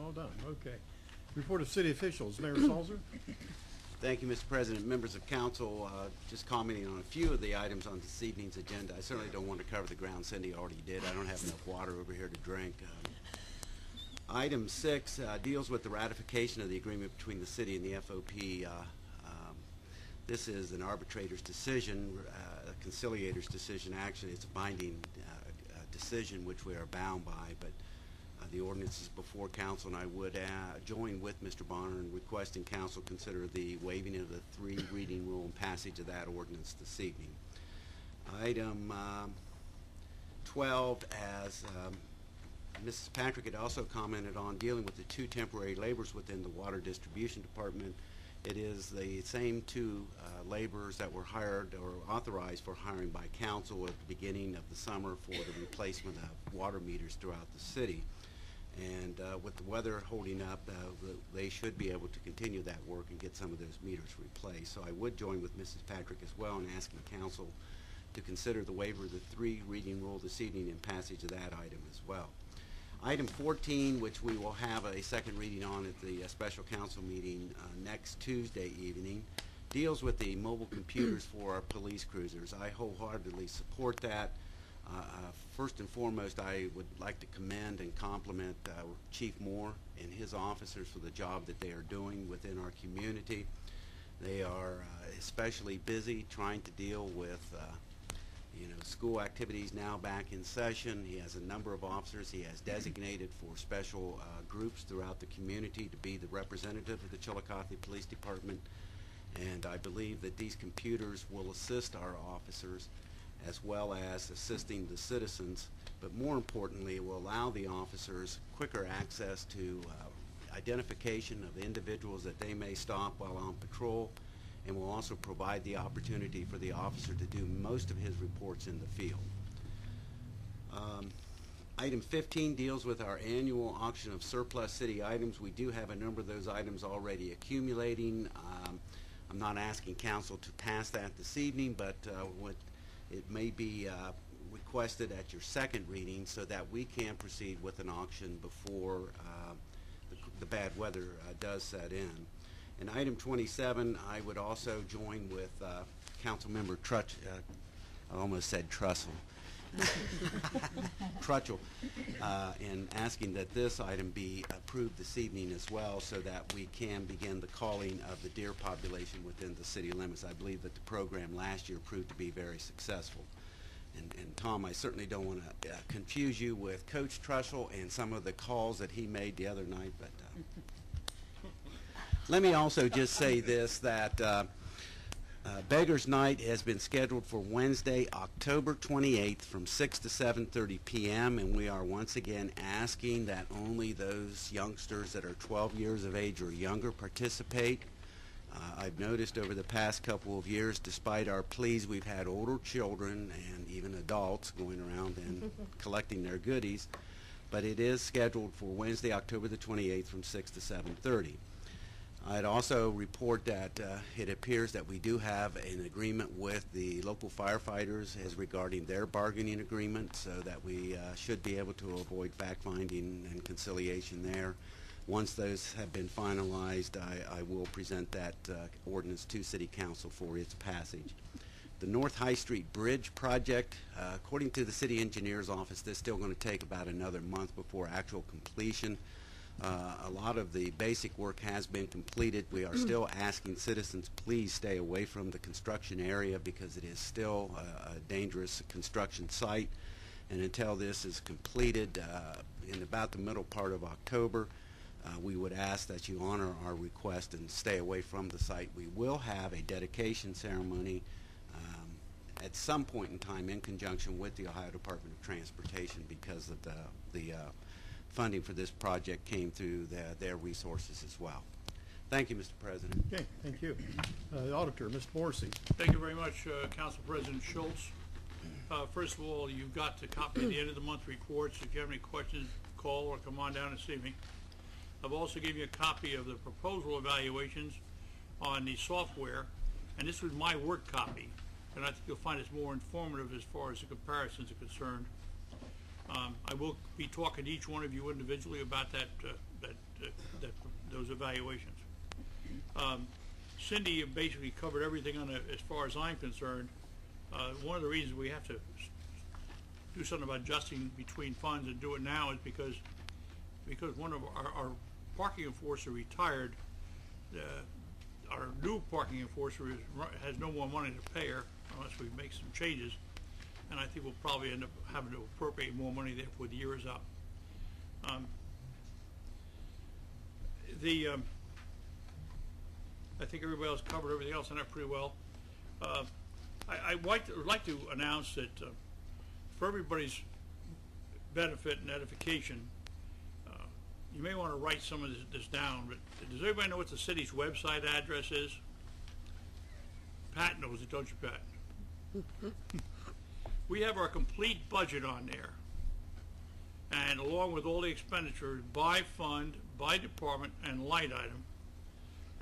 all done. Okay. Report of city officials. Mayor Salzer. Thank you, Mr. President. Members of council, just commenting on a few of the items on this evening's agenda. I certainly don't want to cover the ground Cindy already did. I don't have enough water over here to drink. Item 6 deals with the ratification of the agreement between the city and the FOP. This is an arbitrator's decision, a conciliator's decision. Actually, it's a binding decision which we are bound by, but the ordinance is before council, and I would join with Mr. Bonner in requesting council consider the waiving of the 3 reading rule and passage of that ordinance this evening. Item 12, as Mrs. Patrick had also commented on, dealing with the 2 temporary laborers within the water distribution department. It is the same 2 laborers that were hired or authorized for hiring by council at the beginning of the summer for the replacement of water meters throughout the city. And with the weather holding up, they should be able to continue that work and get some of those meters replaced. So I would join with Mrs. Patrick as well in asking council to consider the waiver of the 3 reading rule this evening and passage of that item as well. Item 14, which we will have a second reading on at the special council meeting next Tuesday evening, deals with the mobile computers for our police cruisers. I wholeheartedly support that. First and foremost, I would like to commend and compliment Chief Moore and his officers for the job that they are doing within our community. They are especially busy trying to deal with school activities now back in session. He has a number of officers he has designated for special groups throughout the community to be the representative of the Chillicothe Police Department, and I believe that these computers will assist our officers as well as assisting the citizens, but more importantly, it will allow the officers quicker access to identification of individuals that they may stop while on patrol, and will also provide the opportunity for the officer to do most of his reports in the field. Item 15 deals with our annual auction of surplus city items. We do have a number of those items already accumulating. I'm not asking council to pass that this evening, but it may be requested at your second reading so that we can proceed with an auction before the bad weather does set in. And item 27, I would also join with Councilmember I almost said Trussell. Crutchell, in asking that this item be approved this evening as well so that we can begin the calling of the deer population within the city limits. I believe that the program last year proved to be very successful. And Tom, I certainly don't want to confuse you with Coach Trussell and some of the calls that he made the other night, but let me also just say this, that Beggar's Night has been scheduled for Wednesday, October 28th from 6 to 7:30 p.m. and we are once again asking that only those youngsters that are 12 years of age or younger participate. I've noticed over the past couple of years, despite our pleas, we've had older children and even adults going around and collecting their goodies, but it is scheduled for Wednesday, October the 28th from 6 to 7:30. I'd also report that it appears that we do have an agreement with the local firefighters as regarding their bargaining agreement, so that we should be able to avoid fact-finding and conciliation there. Once those have been finalized, I will present that ordinance to City Council for its passage. The North High Street Bridge project, according to the City Engineer's Office, this is still going to take about another month before actual completion. A lot of the basic work has been completed. We are still asking citizens, please stay away from the construction area because it is still a dangerous construction site. And until this is completed in about the middle part of October, we would ask that you honor our request and stay away from the site. We will have a dedication ceremony at some point in time in conjunction with the Ohio Department of Transportation because of the funding for this project came through their resources as well. Thank you, Mr. President. Okay, thank you. The Auditor, Mr. Morrissey. Thank you very much, Council President Schultz. First of all, you've got the copy at the end of the month reports. If you have any questions, call or come on down and see me. I've also given you a copy of the proposal evaluations on the software, and this was my work copy, and I think you'll find it's more informative as far as the comparisons are concerned. I will be talking to each one of you individually about those evaluations. Cindy basically covered everything on as far as I'm concerned. One of the reasons we have to do something about adjusting between funds and do it now is because one of our parking enforcer retired. Our new parking enforcer has no more money to pay her unless we make some changes, and I think we'll probably end up having to appropriate more money there before the year is up. I think everybody else covered everything else on that pretty well. I would like to announce that for everybody's benefit and edification, you may want to write some of this down, but does everybody know what the city's website address is? Pat knows it, don't you, Pat? We have our complete budget on there, and along with all the expenditures by fund, by department, and light item.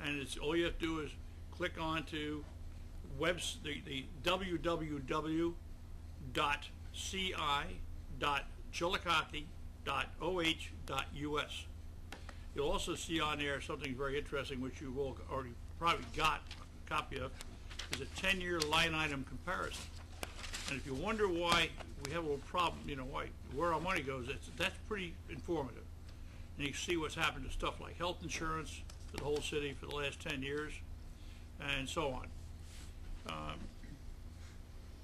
And it's all you have to do is click on to the www.ci.chillicothe.oh.us. You'll also see on there something very interesting, which you've all already probably got a copy of, is a 10-year line item comparison. And if you wonder why we have a little problem, where our money goes, that's pretty informative. And you can see what's happened to stuff like health insurance for the whole city for the last 10 years, and so on.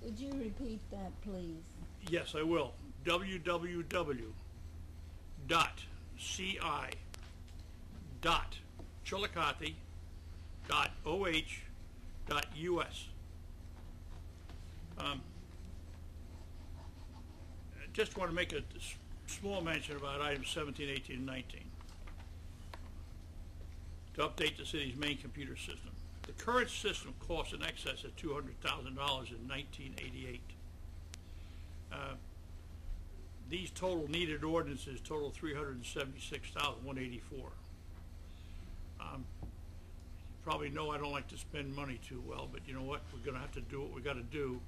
Would you repeat that, please? Yes, I will. www.ci.chillicothe.oh.us. Just want to make a small mention about items 17, 18, and 19 to update the city's main computer system. The current system costs in excess of $200,000 in 1988. These total needed ordinances total $376,184. You probably know I don't like to spend money too well, but you know what? We're going to have to do what we got to do.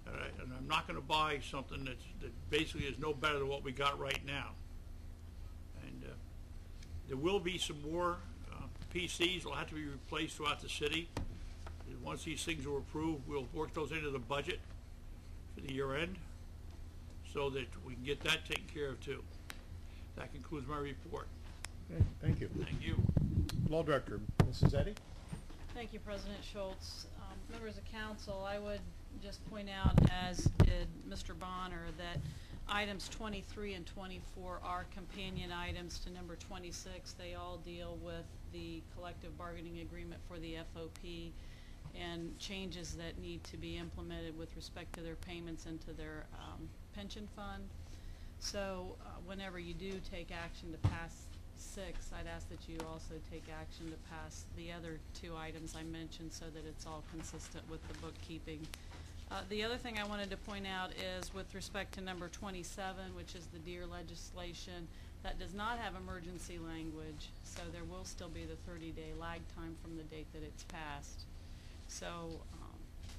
And I'm not going to buy something that basically is no better than what we got right now. And there will be some more PCs will have to be replaced throughout the city. And once these things are approved, we'll work those into the budget for the year end so that we can get that taken care of too. That concludes my report. Okay, thank you. Thank you. Law Director, Mrs. Eddy? Thank you, President Schultz. Members of council, I would just point out, as did Mr. Bonner, that items 23 and 24 are companion items to number 26. They all deal with the collective bargaining agreement for the FOP and changes that need to be implemented with respect to their payments into their pension fund. So whenever you do take action to pass 6, I'd ask that you also take action to pass the other 2 items I mentioned so that it's all consistent with the bookkeeping. The other thing I wanted to point out is with respect to number 27, which is the DEER legislation, that does not have emergency language, so there will still be the 30-day lag time from the date that it's passed. So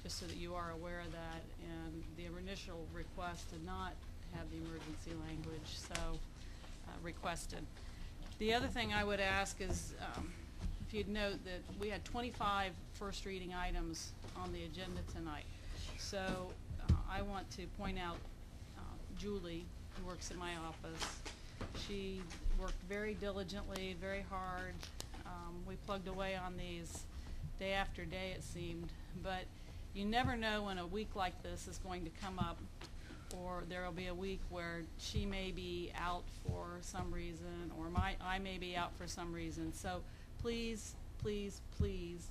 just so that you are aware of that, and the initial request did not have the emergency language, so requested. The other thing I would ask is if you'd note that we had 25 first reading items on the agenda tonight. So I want to point out Julie, who works in my office. She worked very diligently, very hard. We plugged away on these day after day, it seemed. But you never know when a week like this is going to come up, or there will be a week where she may be out for some reason, or I may be out for some reason. So please, please, please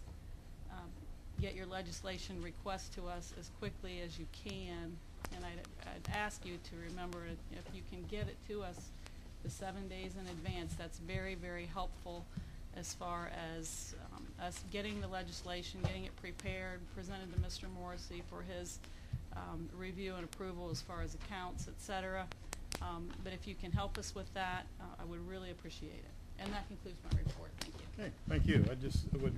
get your legislation request to us as quickly as you can. And I'd ask you to remember, if you can get it to us the 7 days in advance, that's very, very helpful as far as us getting the legislation, getting it prepared, presented to Mr. Morrissey for his review and approval as far as accounts, etc. But if you can help us with that, I would really appreciate it. And that concludes my report. Thank you. Okay, thank you. I would